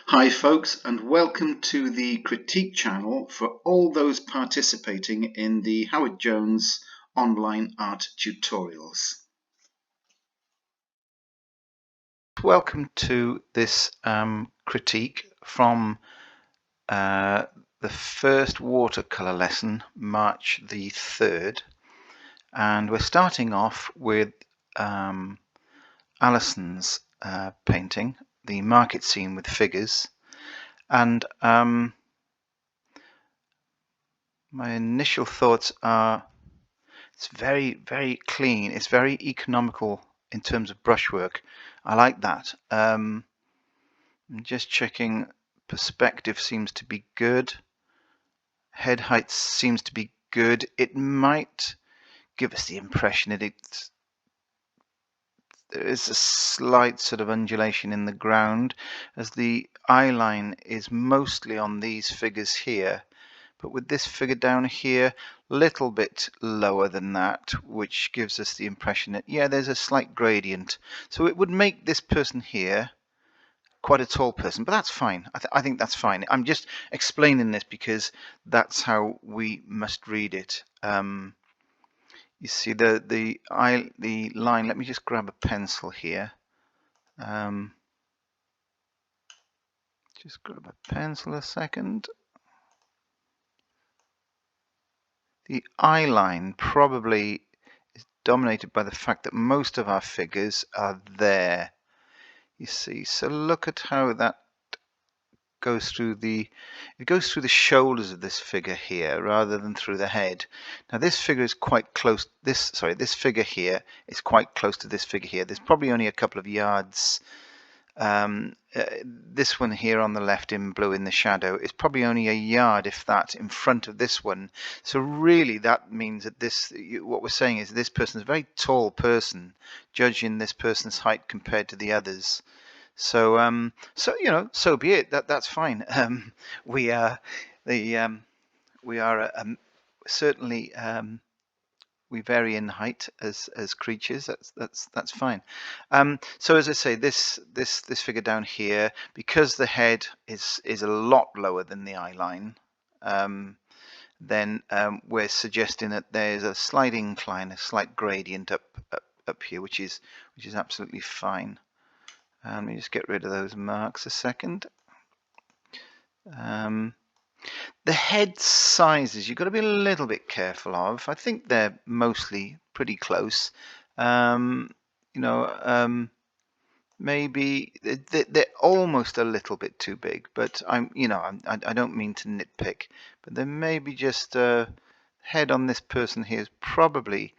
Hi folks, and welcome to the critique channel for all those participating in the Howard Jones online art tutorials. Welcome to this critique from the first watercolour lesson, March the 3rd, and we're starting off with Alison's painting, the market scene with figures, and my initial thoughts are it's very, very clean. It's very economical in terms of brushwork. I like that. I'm just checking. Perspective seems to be good. Head height seems to be good. It might give us the impression that there is a slight sort of undulation in the ground, as the eye line is mostly on these figures here. But with this figure down here, a little bit lower than that, which gives us the impression that, yeah, there's a slight gradient. So it would make this person here quite a tall person, but that's fine. I think that's fine. I'm just explaining this because that's how we must read it. You see the line. Let me just grab a pencil here. Just grab a pencil a second. The eye line probably is dominated by the fact that most of our figures are there. You see, so look at how that goes through the shoulders of this figure here rather than through the head. Now this figure is quite close. This figure here is quite close to this figure here. There's probably only a couple of yards. This one here on the left in blue in the shadow is probably only a yard, if that, in front of this one. So really that means that what we're saying is this person is a very tall person, judging this person's height compared to the others. So so be it. That's fine. We are certainly we vary in height as creatures. That's fine. So as I say, this figure down here, because the head is a lot lower than the eye line, then we're suggesting that there's a slight incline, a slight gradient up here, which is absolutely fine. Let me just get rid of those marks a second. The head sizes you've got to be a little bit careful of. I think they're mostly pretty close. Maybe they're almost a little bit too big, but I don't mean to nitpick, but there may be just a head on this person here is probably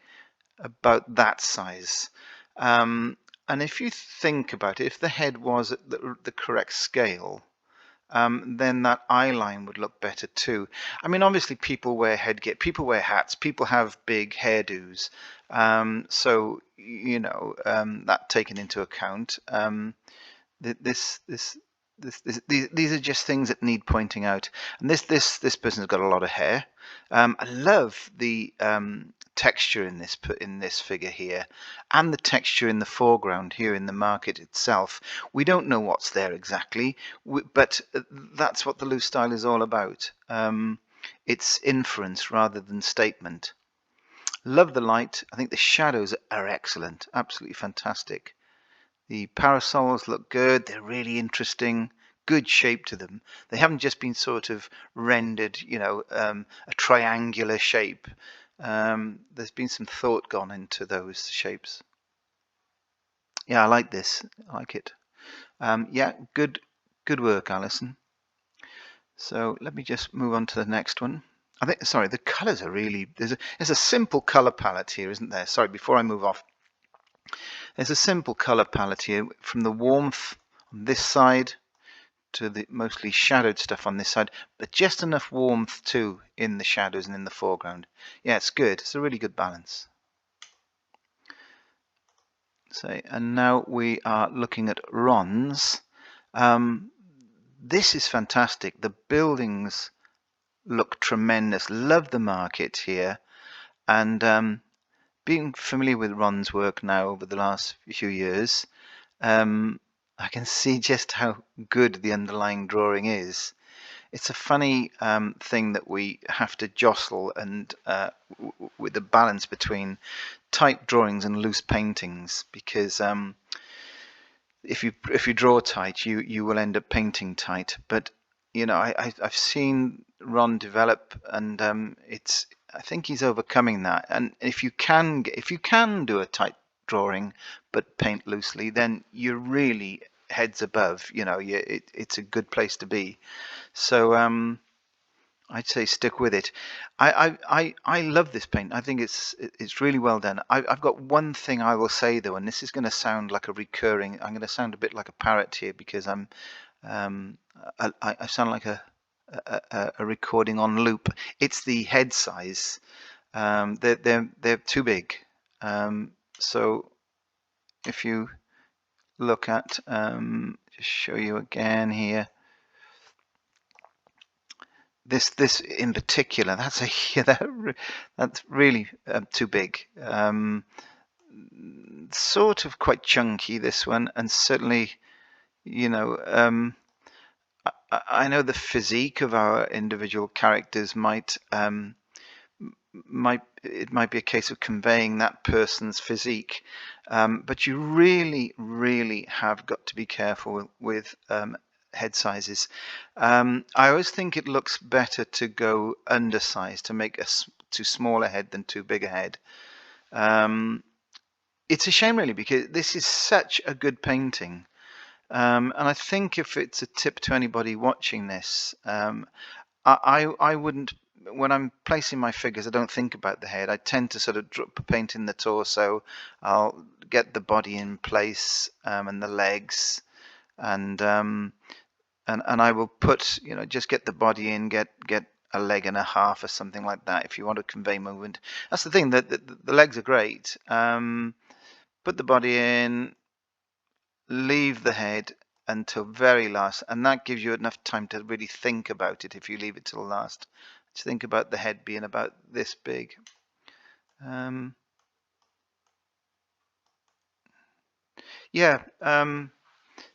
about that size. And if you think about it, if the head was at the correct scale, then that eye line would look better too. I mean, obviously people wear headgear, people wear hats, people have big hairdos. So, that taken into account, these are just things that need pointing out. And this person's got a lot of hair. I love the texture in this figure here, and the texture in the foreground here in the market itself. We don't know what's there exactly, but that's what the loose style is all about. It's inference rather than statement. Love the light. I think the shadows are excellent, absolutely fantastic. The parasols look good. They're really interesting. Good shape to them. They haven't just been sort of rendered, a triangular shape. There's been some thought gone into those shapes. Yeah, I like this. I like it. Yeah, good work, Alison. So let me just move on to the next one. Sorry, the colors are really, there's a simple color palette here, isn't there? Sorry, before I move off. There's a simple color palette here, from the warmth on this side to the mostly shadowed stuff on this side, but just enough warmth too in the shadows and in the foreground. Yeah, it's good. It's a really good balance. So, and now we are looking at Ron's. This is fantastic. The buildings look tremendous. Love the market here, and being familiar with Ron's work now over the last few years, I can see just how good the underlying drawing is. It's a funny thing that we have to jostle and with the balance between tight drawings and loose paintings, because if you draw tight, you will end up painting tight. But you know, I've seen Ron develop, and I think he's overcoming that. And if you can do a tight drawing but paint loosely, then you're really heads above. You know, it's a good place to be. So I'd say stick with it. I love this paint. I think it's really well done. I've got one thing I will say though, and this is going to sound like a recurring. I'm going to sound a bit like a parrot here because um, I sound like a recording on loop. It's the head size. They're too big. So if you look at just show you again here. This in particular, that's that's really too big. Sort of quite chunky, this one, and certainly, you know, I know the physique of our individual characters might it might be a case of conveying that person's physique, but you really have got to be careful with head sizes. I always think it looks better to go undersized, to make a too small a head than too big a head. It's a shame really, because this is such a good painting. And I think if it's a tip to anybody watching this, I wouldn't, when I'm placing my figures, I don't think about the head. I tend to sort of paint in the torso. I'll get the body in place, and the legs, and I will put, you know, just get the body in, get a leg and a half or something like that if you want to convey movement. That's the thing, that the legs are great. Put the body in, leave the head until very last, and that gives you enough time to really think about it. If you leave it till last, just think about the head being about this big. Yeah,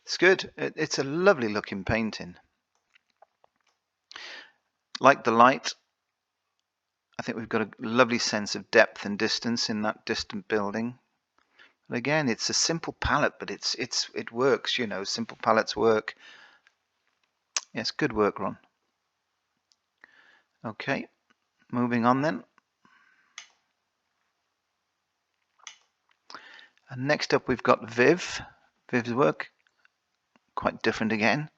it's good. It's a lovely looking painting. Like the light, I think we've got a lovely sense of depth and distance in that distant building. And again, it's a simple palette, but it works. You know, simple palettes work. Yes, good work, Ron. Okay, moving on then. And next up, we've got Viv. Viv's work, quite different again.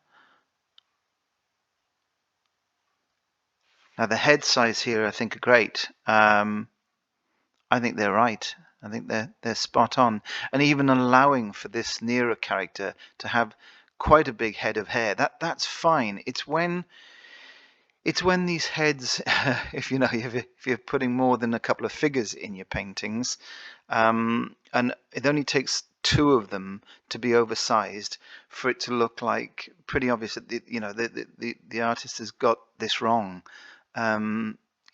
Now the head size here, I think, are great. I think they're right. I think they're spot on, and even allowing for this nearer character to have quite a big head of hair. That's fine. It's when these heads, if you know, if you're putting more than a couple of figures in your paintings, and it only takes two of them to be oversized for it to look like pretty obvious that the artist has got this wrong.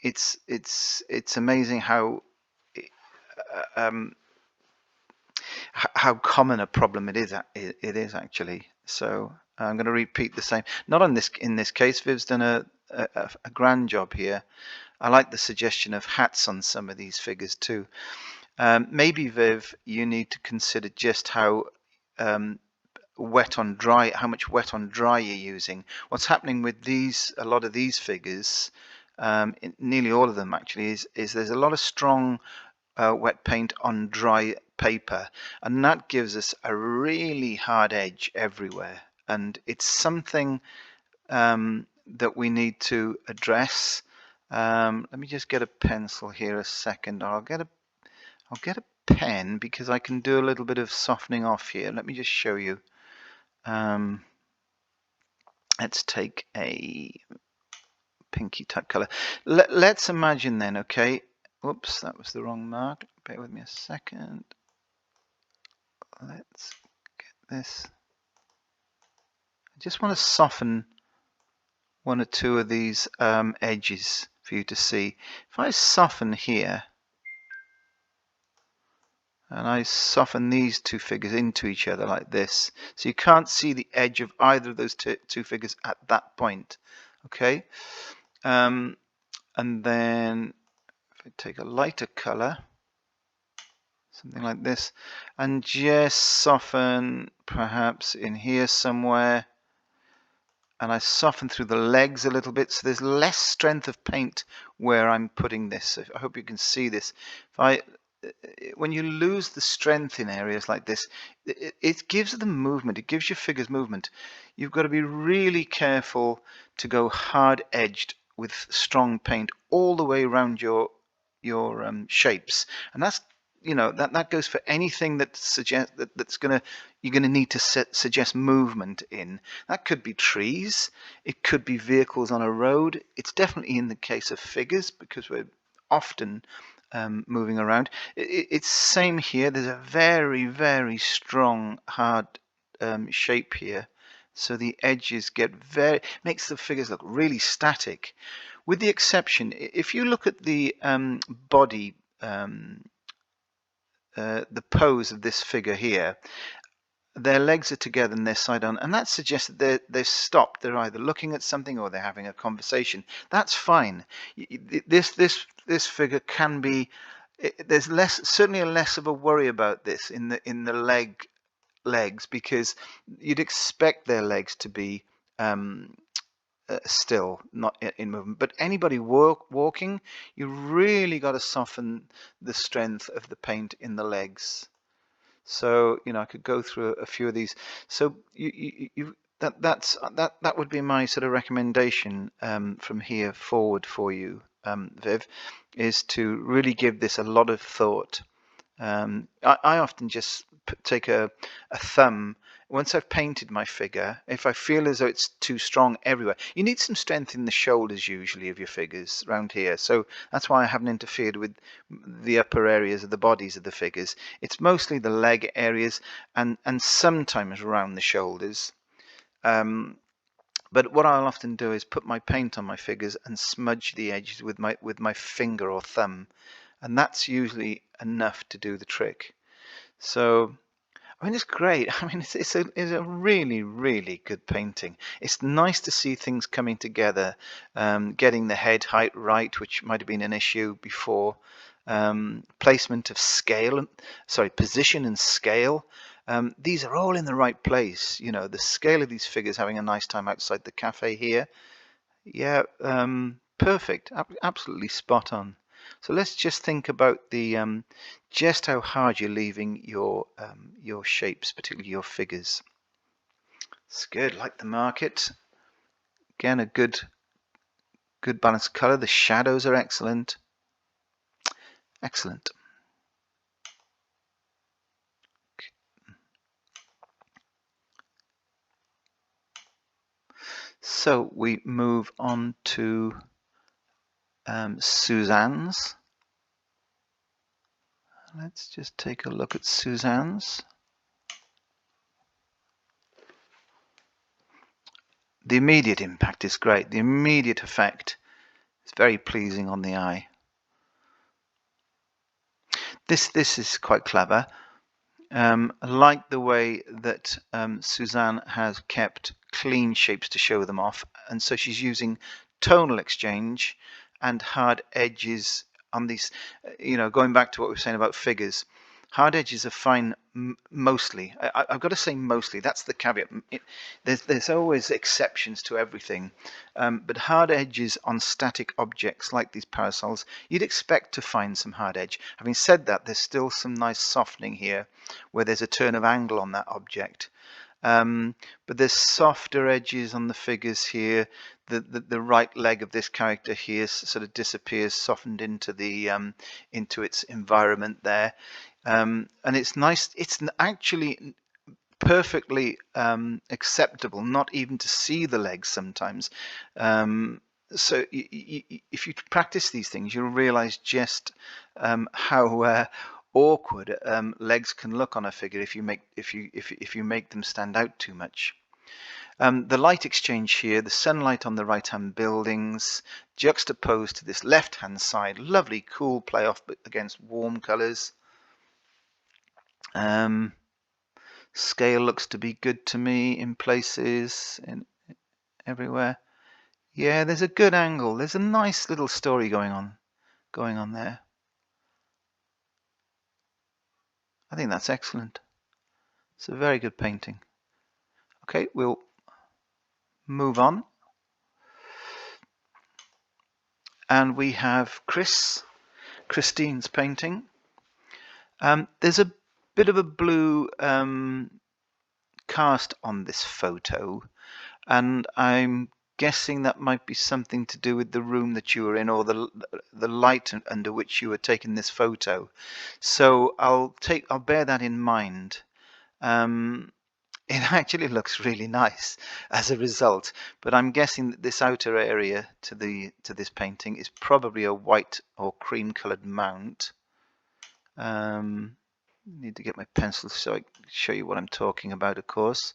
It's amazing how common a problem it is. It is actually. So I'm going to repeat the same. Not on this in this case. Viv's done a grand job here. I like the suggestion of hats on some of these figures too. Maybe Viv, you need to consider just how wet on dry, how much wet on dry you're using. What's happening with a lot of these figures, nearly all of them actually, is there's a lot of strong wet paint on dry paper, and that gives us a really hard edge everywhere, and it's something that we need to address. Let me just get a pencil here a second. I'll get a pen because I can do a little bit of softening off here. Let me just show you. Let's take a pinky type color. Let's imagine then, okay. Whoops, that was the wrong mark. Bear with me a second. Let's get this. I just want to soften one or two of these edges for you to see. If I soften here, and I soften these two figures into each other like this, so you can't see the edge of either of those two figures at that point. Okay, and then if I take a lighter color, something like this, and just soften perhaps in here somewhere, and I soften through the legs a little bit, so there's less strength of paint where I'm putting this. I hope you can see this. When you lose the strength in areas like this, it gives them movement. It gives your figures movement. You've got to be really careful to go hard-edged with strong paint all the way around your shapes, and that's that goes for anything that suggests that's you're gonna need to suggest movement in. That could be trees, it could be vehicles on a road. It's definitely in the case of figures because we're often moving around. It's same here. There's a very, very strong hard shape here, so the edges get makes the figures look really static, with the exception if you look at the body, the pose of this figure here. Their legs are together and they're side on, and that suggests that they've stopped. They're either looking at something or they're having a conversation. That's fine. This figure can be. There's certainly less of a worry about this in the legs, because you'd expect their legs to be still, not in movement. But anybody walking, you really got to soften the strength of the paint in the legs. So I could go through a few of these. So that would be my sort of recommendation from here forward for you, Viv, is to really give this a lot of thought. I often just take a thumb. Once I've painted my figure, if I feel as though it's too strong everywhere, you need some strength in the shoulders usually of your figures around here. So that's why I haven't interfered with the upper areas of the bodies of the figures. It's mostly the leg areas and sometimes around the shoulders. But what I'll often do is put my paint on my figures and smudge the edges with my finger or thumb, and that's usually enough to do the trick. So I mean, it's great. I mean, it's a really, really good painting. It's nice to see things coming together, getting the head height right, which might have been an issue before. Placement of scale, position and scale. These are all in the right place. The scale of these figures, having a nice time outside the cafe here. Yeah, perfect. Absolutely spot on. So let's just think about the just how hard you're leaving your shapes, particularly your figures. It's good. Like the market. Again, a good balanced color. The shadows are excellent. Excellent. So we move on to Suzanne's. Let's just take a look at Suzanne's. The immediate impact is great. The immediate effect is very pleasing on the eye. This is quite clever. I like the way that Suzanne has kept clean shapes to show them off, and so she's using tonal exchange and hard edges on these. Going back to what we were saying about figures, hard edges are fine mostly. I've got to say mostly. That's the caveat. There's always exceptions to everything, but hard edges on static objects like these parasols, you'd expect to find some hard edge. Having said that, there's still some nice softening here where there's a turn of angle on that object. But there's softer edges on the figures here. The right leg of this character here sort of disappears, softened into its environment there. And it's nice. It's actually perfectly acceptable not even to see the legs sometimes. So if you practice these things, you'll realize just how awkward legs can look on a figure if you make them stand out too much. The light exchange here, the sunlight on the right-hand buildings, juxtaposed to this left-hand side, lovely cool play off against warm colors. Scale looks to be good to me in places, in everywhere. Yeah, there's a good angle. There's a nice little story going on there. I think that's excellent. It's a very good painting. Okay, we'll move on. And we have Christine's painting. There's a bit of a blue cast on this photo, and I'm guessing that might be something to do with the room that you were in, or the light under which you were taking this photo. So I'll bear that in mind. It actually looks really nice as a result, but I'm guessing that this outer area to this painting is probably a white or cream coloured mount. Need to get my pencil so I can show you what I'm talking about, of course.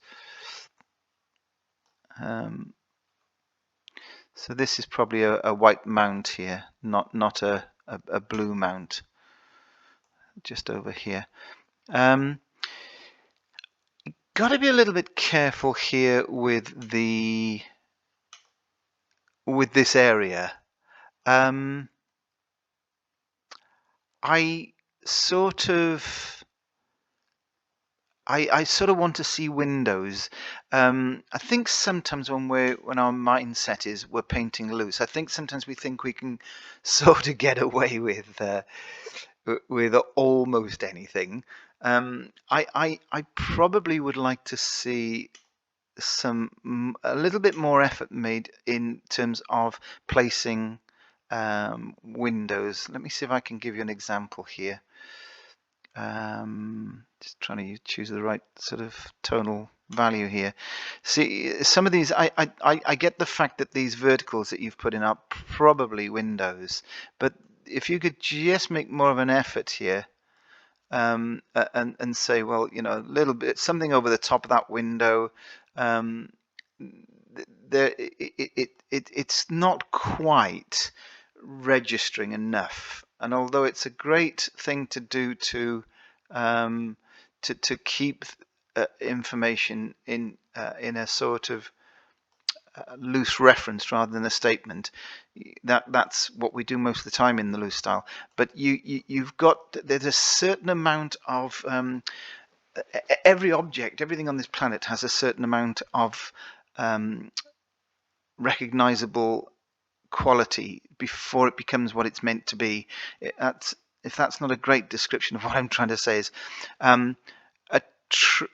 So this is probably a white mount here, not a blue mount. Just over here. Got to be a little bit careful here with this area. I sort of want to see windows. I think sometimes when our mindset is we're painting loose, I think sometimes we think we can sort of get away with almost anything. I probably would like to see a little bit more effort made in terms of placing windows. Let me see if I can give you an example here. Just trying to choose the right sort of tonal value here. See, some of these, I get the fact that these verticals that you've put in are probably windows, but if you could just make more of an effort here, and say, well, a little bit something over the top of that window. It's not quite registering enough, and although it's a great thing to do to keep information in a sort of loose reference rather than a statement, that's what we do most of the time in the loose style. But there's a certain amount of everything on this planet has a certain amount of recognizable quality before it becomes what it's meant to be. If that's not a great description of what I'm trying to say, is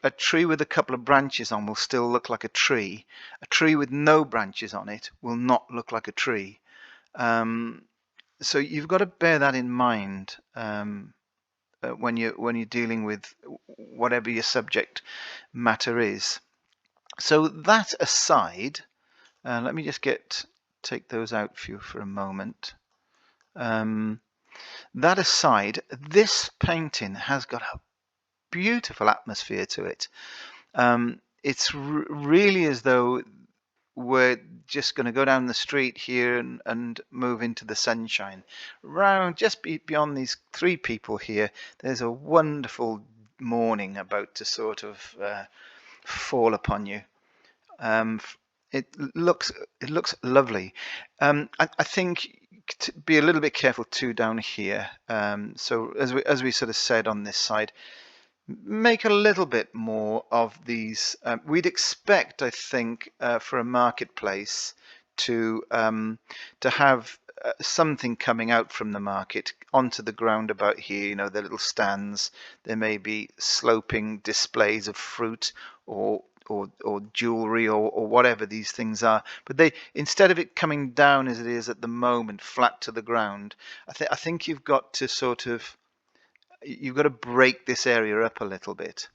a tree with a couple of branches on will still look like a tree. A tree with no branches on it will not look like a tree. So you've got to bear that in mind when you're dealing with whatever your subject matter is. So that aside, let me just take those out for you for a moment. That aside, this painting has got a beautiful atmosphere to it. It's really as though we're just going to go down the street here and move into the sunshine. Just beyond these three people here, there's a wonderful morning about to sort of fall upon you. It looks lovely. I think to be a little bit careful too down here. So as we sort of said on this side, make a little bit more of these. We'd expect, I think, for a marketplace to have something coming out from the market onto the ground about here. The little stands. There may be sloping displays of fruit or jewelry or whatever these things are, but instead of it coming down as it is at the moment, flat to the ground, I think you've got to break this area up a little bit.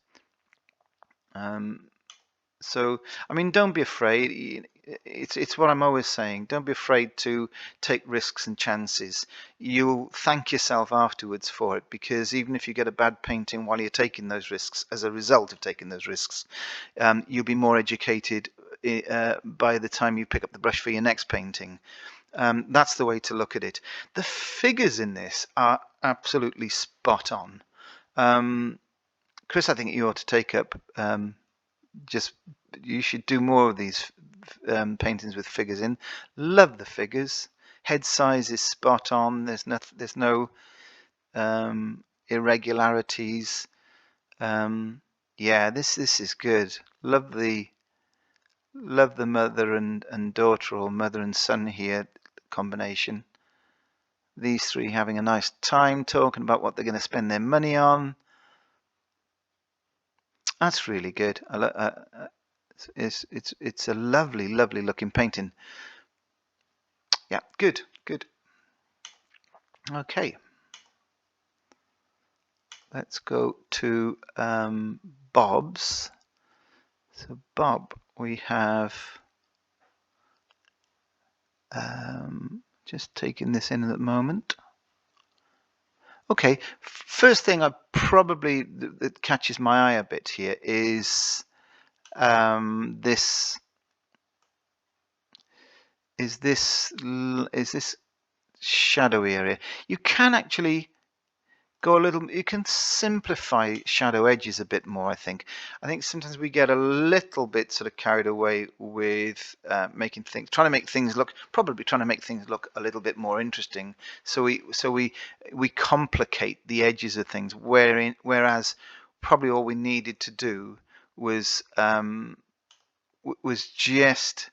So, I mean, don't be afraid. It's what I'm always saying. Don't be afraid to take risks and chances. You'll thank yourself afterwards for it, because even if you get a bad painting while you're taking those risks, as a result of taking those risks, you'll be more educated by the time you pick up the brush for your next painting. That's the way to look at it. The figures in this are absolutely spot on. Chris, I think you ought to take up you should do more of these paintings with figures in. Love the figures. Head size is spot on. There's no irregularities. Yeah, this is good. Love the mother and daughter, or mother and son here combination. These three having a nice time talking about what they're going to spend their money on. That's really good. It's a lovely looking painting. Yeah, good. Okay, let's go to Bob's. So Bob, we have just taking this in at the moment. Okay, first thing that catches my eye a bit here is this shadowy area. You can actually you can simplify shadow edges a bit more, I think. I think sometimes we get a little bit sort of carried away with trying to make things look a little bit more interesting. So we complicate the edges of things, whereas probably all we needed to do was just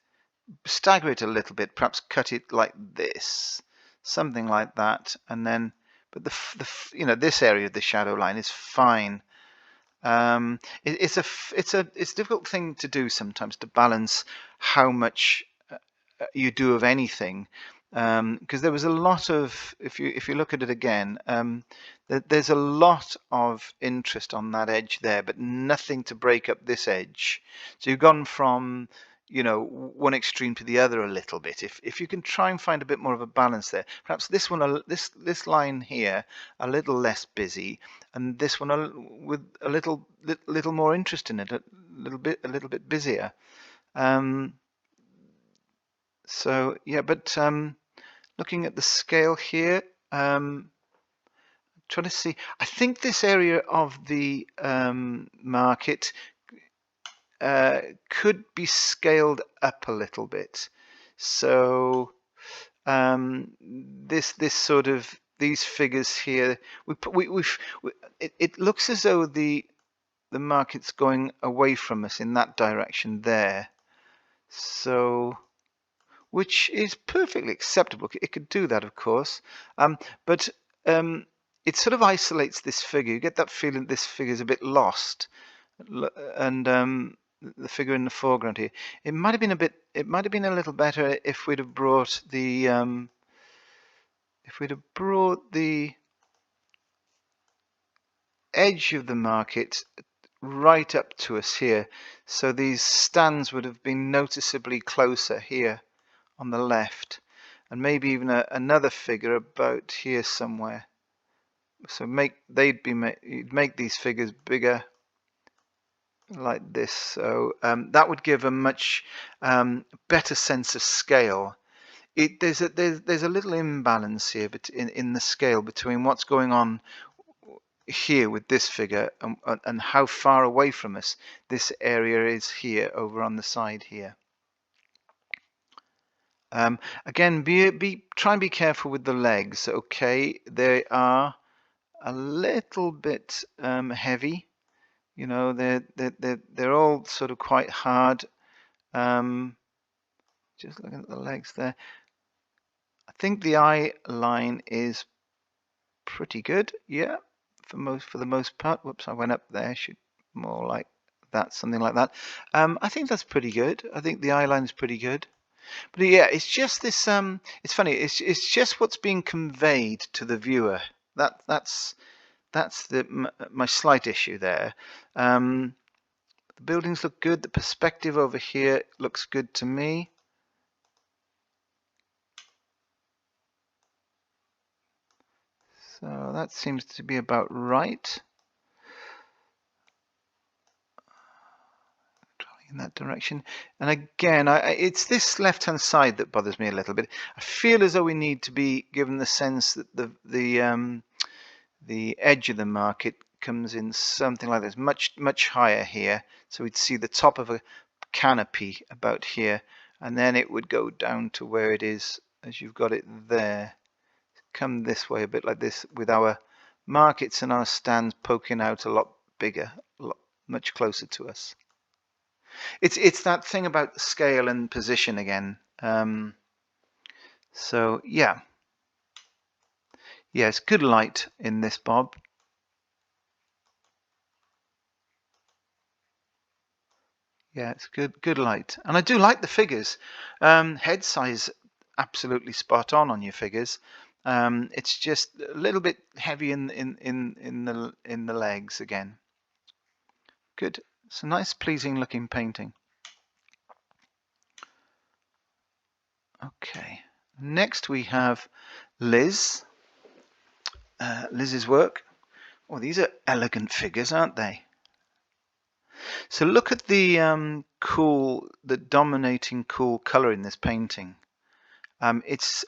stagger it a little bit, perhaps cut it like this, something like that, and then. But this area of the shadow line is fine. It's a difficult thing to do sometimes, to balance how much you do of anything, because there was a lot of, if you look at it again, there's a lot of interest on that edge there, but nothing to break up this edge. So you've gone from one extreme to the other a little bit. If you can try and find a bit more of a balance there, perhaps this one, this line here, a little less busy, and this one with a little more interest in it, a little bit busier. So yeah, but looking at the scale here, trying to see. I think this area of the market could be scaled up a little bit. So this sort of these figures here, it looks as though the market's going away from us in that direction there. So, which is perfectly acceptable. It could do that, of course, but it sort of isolates this figure. You get that feeling this figure is a bit lost, and the figure in the foreground here. It might have been a little better if we'd have brought the edge of the market right up to us here, so these stands would have been noticeably closer here on the left, and maybe even another figure about here somewhere. So you'd make these figures bigger like this. So that would give a much better sense of scale. There's a little imbalance here, but in the scale between what's going on here with this figure and how far away from us this area is here over on the side here. Again, try and be careful with the legs. Okay, they are a little bit heavy. They're all sort of quite hard. Just looking at the legs there. I think the eye line is pretty good. Yeah, for the most part. Whoops, I went up there. Should more like that, something like that. I think that's pretty good. I think the eye line is pretty good. But yeah, it's just this. It's funny. It's just what's being conveyed to the viewer. That's my slight issue there. The buildings look good. The perspective over here looks good to me. So that seems to be about right. In that direction, and again, it's this left-hand side that bothers me a little bit. I feel as though we need to be given the sense that the edge of the market comes in something like this, much higher here. So we'd see the top of a canopy about here, and then it would go down to where it is as you've got it there. Come this way a bit like this, with our markets and our stands poking out a lot bigger, much closer to us. It's that thing about scale and position again. So yeah, it's good light in this bob. Yeah, it's good light, and I do like the figures. Head size absolutely spot on your figures. It's just a little bit heavy in the legs again. Good. It's a nice, pleasing looking painting. Okay. Next we have Liz. Liz's work. Oh, these are elegant figures, aren't they? So look at the the dominating cool color in this painting. It's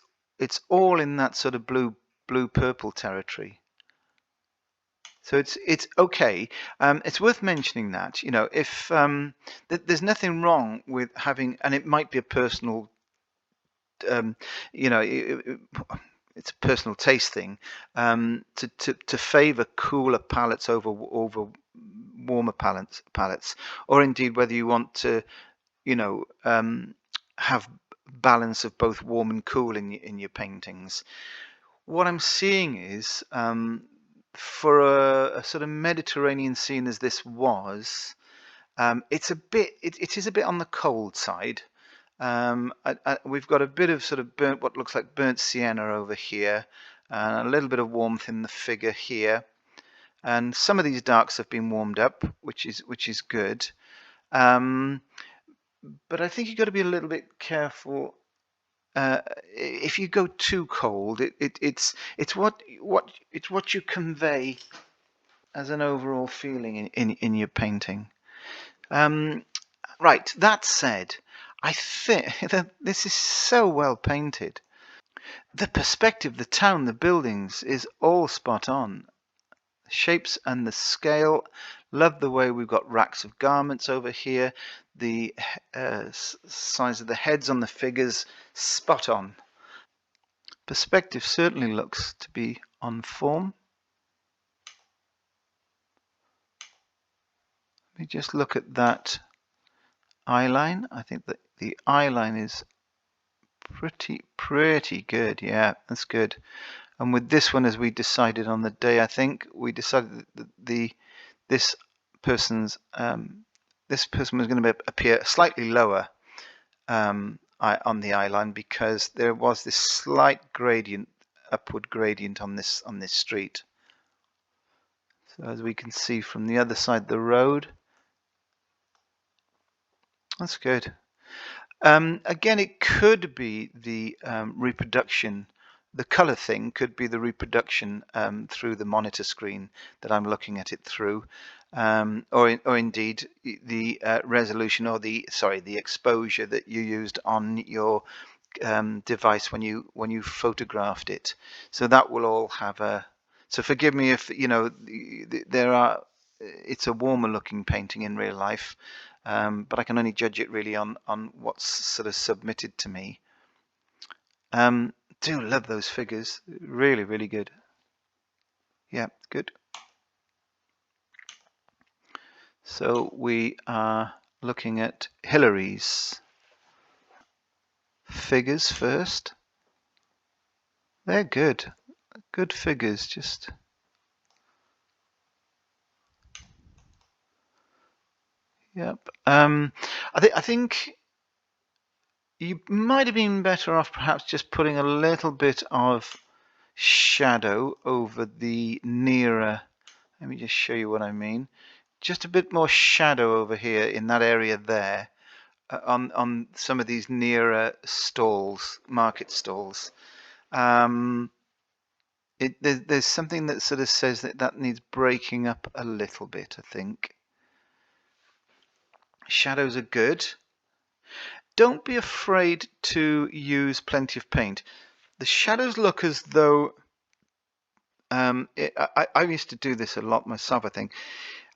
all in that sort of blue purple territory. So it's okay. It's worth mentioning that, you know, if there's nothing wrong with having, and it might be a personal, you know, it's a personal taste thing, to favour cooler palettes over warmer palettes, or indeed whether you want to, you know, have balance of both warm and cool in your paintings. What I'm seeing is, for a sort of Mediterranean scene as this was, it's a bit, it is a bit on the cold side. We've got a bit of sort of burnt, what looks like burnt sienna over here, and a little bit of warmth in the figure here. And some of these darks have been warmed up, which is good. But I think you've got to be a little bit careful. If you go too cold, it's what you convey as an overall feeling in your painting. Right. That said, I think that this is so well painted. The perspective, the town, the buildings is all spot on. The shapes and the scale. Love the way we've got racks of garments over here. The size of the heads on the figures, spot on. Perspective certainly looks to be on form. Let me just look at that eye line. I think that the eye line is pretty good. Yeah, that's good. And with this one, as we decided on the day, I think we decided that this person's this person was going to appear slightly lower on the eye line, because there was this slight gradient, upward gradient on this street. So as we can see from the other side of the road, that's good. Again, it could be the reproduction. The color thing could be the reproduction through the monitor screen that I'm looking at it through, or indeed the resolution, or the exposure that you used on your device when you photographed it. So that will all have a. So forgive me if, you know, there are. It's a warmer looking painting in real life, but I can only judge it really on what's sort of submitted to me. Do love those figures. Really good. Yeah, good. So we are looking at Hillary's figures first. They're good. Good figures, just. Yep. I think you might have been better off perhaps just putting a little bit of shadow over the nearer. Let me just show you what I mean. Just a bit more shadow over here in that area there, on some of these nearer stalls, market stalls. There's something that sort of says that needs breaking up a little bit, I think. Shadows are good. Don't be afraid to use plenty of paint. The shadows look as though I used to do this a lot myself, I think.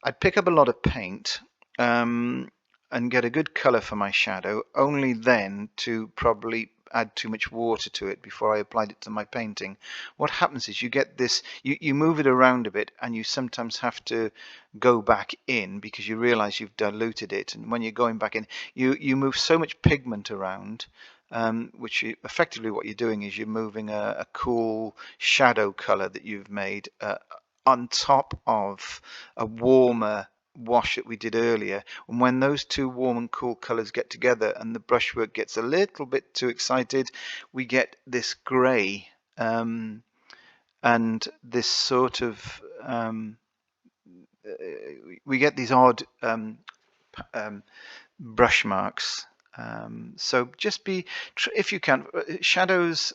I'd pick up a lot of paint um, and get a good color for my shadow, only then to probably add too much water to it before I applied it to my painting. What happens is you get this, you move it around a bit and you sometimes have to go back in because you realize you've diluted it. And when you're going back in, you move so much pigment around, effectively what you're doing is you're moving a cool shadow color that you've made on top of a warmer wash that we did earlier. And when those two warm and cool colors get together and the brushwork gets a little bit too excited, we get this gray and this sort of we get these odd brush marks. So just be, if you can, shadows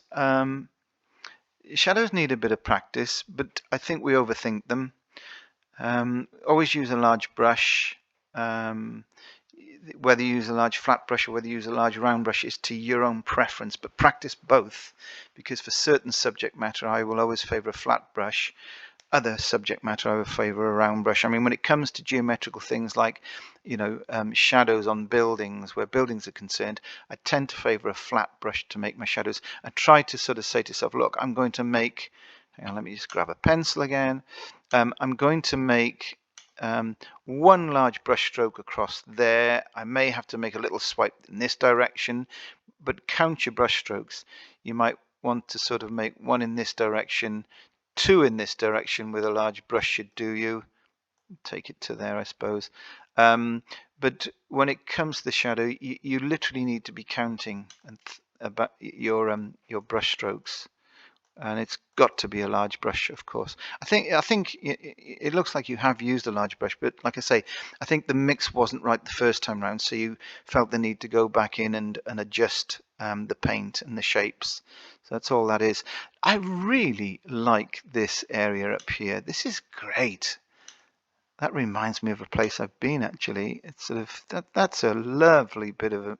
need a bit of practice, but I think we overthink them. Always use a large brush. Whether you use a large flat brush or whether you use a large round brush is to your own preference, but practice both, because for certain subject matter I will always favor a flat brush. Other subject matter I would favor a round brush. I mean, when it comes to geometrical things like, shadows on buildings, where buildings are concerned, I tend to favor a flat brush to make my shadows. I try to sort of say to myself, look, I'm going to make, hang on, let me just grab a pencil again. I'm going to make one large brush stroke across there. I may have to make a little swipe in this direction, but count your brush strokes. You might want to sort of make one in this direction, two in this direction with a large brush should do you. Take it to there, I suppose. But when it comes to the shadow, you literally need to be counting about your brush strokes. And it's got to be a large brush, of course. I think it looks like you have used a large brush, but like I say, I think the mix wasn't right the first time round, so you felt the need to go back in and adjust the paint and the shapes. So that's all that is. I really like this area up here. This is great. That reminds me of a place I've been, actually. It's sort of that's a lovely bit of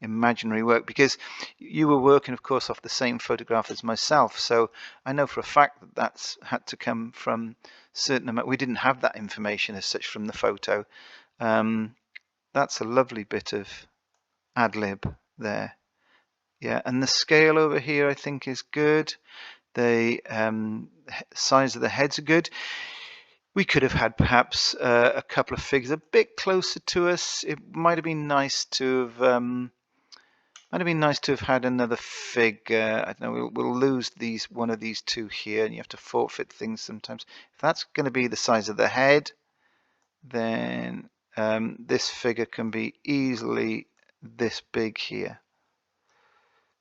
imaginary work, because you were working, of course, off the same photograph as myself, so I know for a fact that that's had to come from certain amount. We didn't have that information as such from the photo. That's a lovely bit of ad lib there. Yeah, and the scale over here I think is good. The size of the heads are good. We could have had perhaps a couple of figures a bit closer to us. It might have been nice to have had another figure. I don't know. We'll lose one of these two here, and you have to forfeit things sometimes. If that's going to be the size of the head, then this figure can be easily this big here.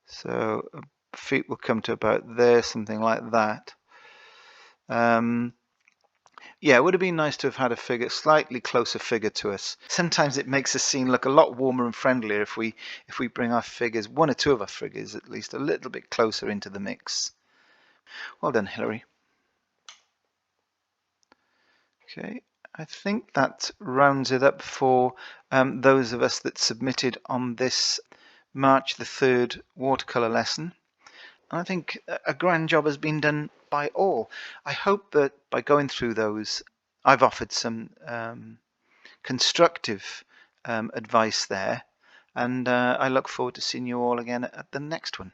So feet will come to about there, something like that. Yeah, it would have been nice to have had a figure, slightly closer figure to us. Sometimes it makes the scene look a lot warmer and friendlier if we bring our figures, one or two of our figures at least, a little bit closer into the mix. Well done, Hilary. Okay, I think that rounds it up for those of us that submitted on this March the 3rd watercolour lesson. I think a grand job has been done by all. I hope that by going through those, I've offered some constructive advice there, and I look forward to seeing you all again at the next one.